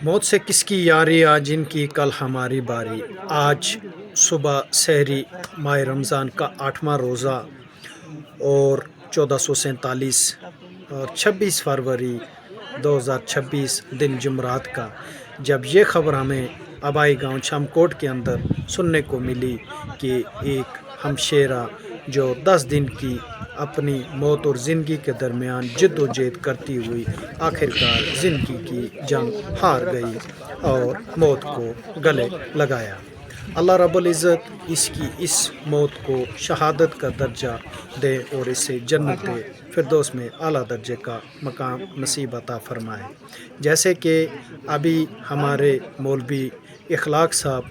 موت سے کس کی یاری آج جن کی کل ہماری باری۔ آج صبح سحری ماہ رمضان کا 8واں روزہ اور 1447 اور 26 فروری 2026 دن جمعرات کا، جب یہ خبر ہمیں آبائی گاؤں چھم کوٹ کے اندر سننے کو ملی کہ ایک ہمشیرہ جو 10 دن کی اپنی موت اور زندگی کے درمیان جد و جہد کرتی ہوئی آخرکار زندگی کی جنگ ہار گئی اور موت کو گلے لگایا۔ اللہ رب العزت اس کی اس موت کو شہادت کا درجہ دے اور اسے جنت فردوس میں اعلیٰ درجے کا مقام نصیب عطا فرمائے۔ جیسے کہ ابھی ہمارے مولوی اخلاق صاحب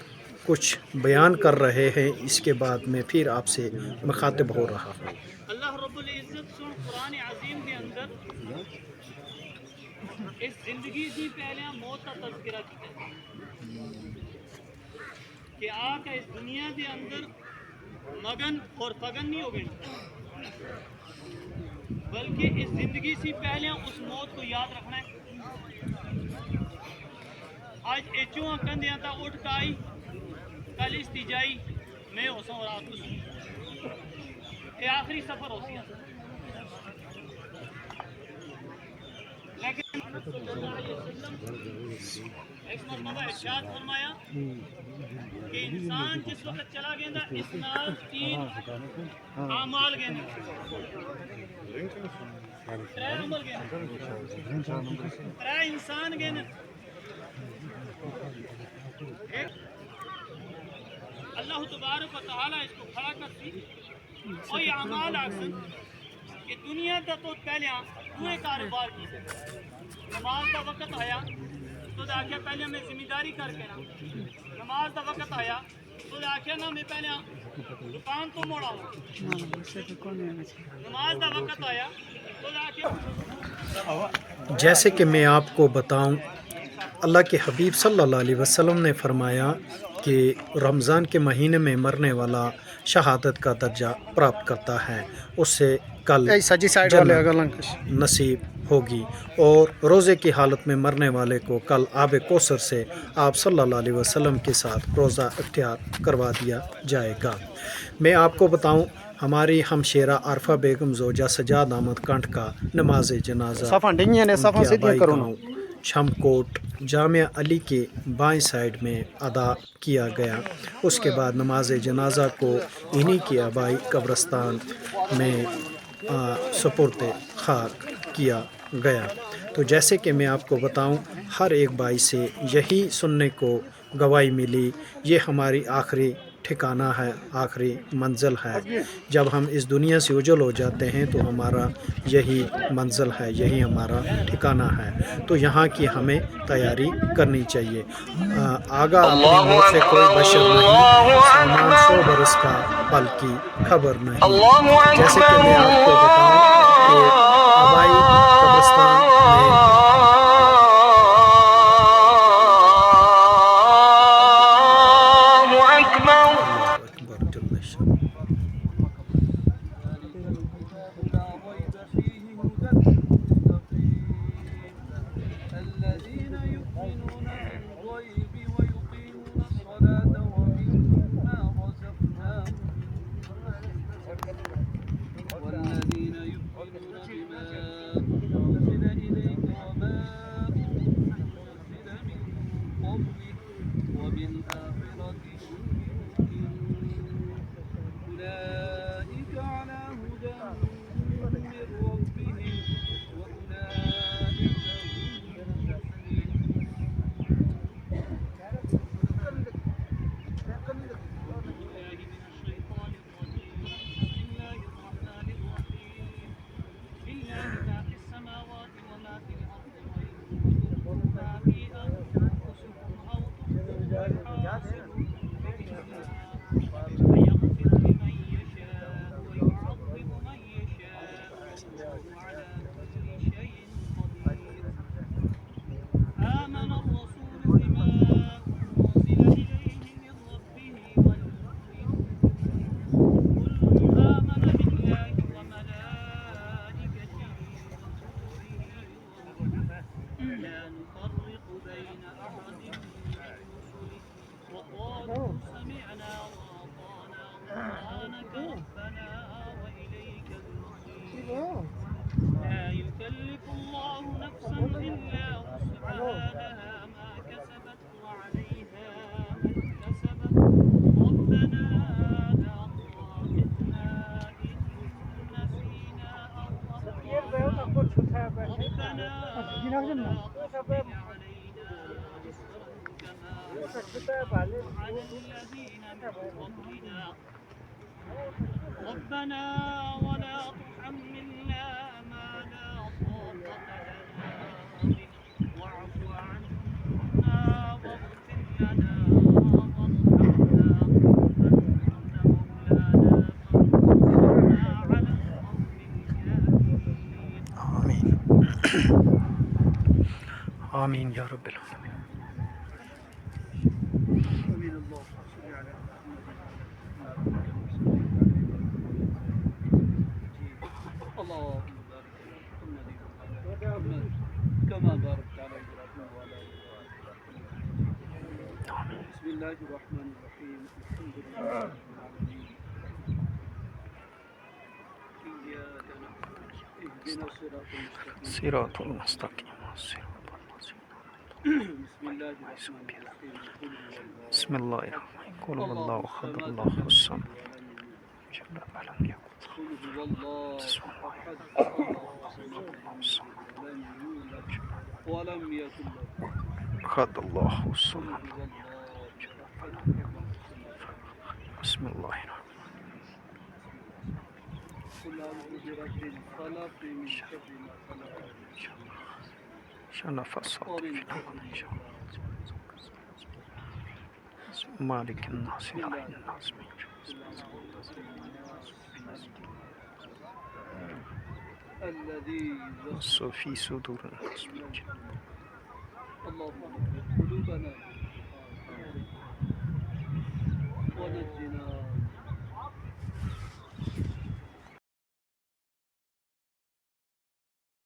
کچھ بیان کر رہے ہیں، اس کے بعد میں پھر آپ سے مخاطب ہو رہا ہوں۔ اللہ رب العزت سن قرآن عظیم کے اندر اس زندگی سے پہلے موت کا تذکرہ کیا کہ آج اس دنیا کے اندر مگن اور پگن نہیں ہو گئے، بلکہ اس زندگی سے پہلے اس موت کو یاد رکھنا ہے۔ آج ایچوں کندیاں تا اٹھ کائی کل استجائی میں ہو سا اور آپ کو سن یہ آخری سفر ہو سی لیکن صلی اللہ علیہ وسلم ایک مرتبہ ارشاد فرمایا کہ انسان جس وقت چلا گیا تھا اس نال 3 اعمال گئے، 3 عمل گئے، 3 انسان گئے۔ اللہ تبارک و تعالی اس کو کھڑا کرتی اور یہ اعمال آکسن کہ دنیا کا تو پہلے پورے کاروبار کی نماز کا وقت آیا تو آخیا پہلے میں ذمہ داری کر کے نا، نماز کا وقت آیا تو آخیا نا میں پہلے دکان تو موڑا ہوں، نماز کا وقت آیا تو آخیا۔ جیسے کہ میں آپ کو بتاؤں، اللہ کے حبیب صلی اللہ علیہ وسلم نے فرمایا کہ رمضان کے مہینے میں مرنے والا شہادت کا درجہ پراپت کرتا ہے، اس سے کل جنت نصیب ہوگی، اور روزے کی حالت میں مرنے والے کو کل آب کوثر سے آپ صلی اللہ علیہ وسلم کے ساتھ روزہ اختیار کروا دیا جائے گا۔ میں آپ کو بتاؤں، ہماری ہمشیرہ عارفہ بیگم زوجہ سجاد احمد کنٹھ کا نماز جنازہ آبائی گاؤں چھم کوٹ جامعہ علی کے بائیں سائڈ میں ادا کیا گیا۔ اس کے بعد نماز جنازہ کو انہی کے آبائی قبرستان میں سپرد خاک کیا گیا۔ تو جیسے کہ میں آپ کو بتاؤں، ہر ایک بھائی سے یہی سننے کو گواہی ملی، یہ ہماری آخری ٹھکانہ ہے، آخری منزل ہے۔ جب ہم اس دنیا سے اجل ہو جاتے ہیں تو ہمارا یہی منزل ہے، یہی ہمارا ٹھکانہ ہے، تو یہاں کی ہمیں تیاری کرنی چاہیے۔ آگاہ اپنی موت سے کوئی بشر نہیں، سامان 100 برس کا پل کی خبر نہیں۔ جیسے کہ میں آپ کو بتاؤں کہ آبائی قبرستان میں بين أحد من رسله وقالوا سمعنا وأطعنا غفرانك ربنا وإليك المصير لا يكلف الله نفسا إلا وسعها لها ما كسبت وعليها ما اكتسبت ربنا لا تؤاخذنا إن نسينا أو أخطأنا ربنا ولا تحمل علينا إصرا كما حملته على الذين من قبلنا ربنا ولا تحملنا ما لا طاقة لنا به واعف عنا واغفر لنا وارحمنا أنت مولانا فانصرنا على القوم الكافرين آمين آمين يا رب العالمين. آمين اللهم صل على اللهم بارك على محمد كما باركت على ابراهيم وعلى ال ابراهيم. بسم الله الرحمن الرحيم الحمد لله رب العالمين اياك نعبد اهدنا الصراط المستقيم صراط المستقيم بسم الله الرحمن الرحيم بسم الله الرحمن الرحيم قل هو الله أحد الله الصمد لم يكن قل هو الله احد الله لم يولد ولم يكن له أحد الله قل الصمد هو الله احد بسم الله الرحمن قل اعوذ برب الفلق من شر ما خلق شرف الصوت ومن في شر مالك الناس إله الناس من الذي في صدور الناس من اللهم اغفر قلوبنا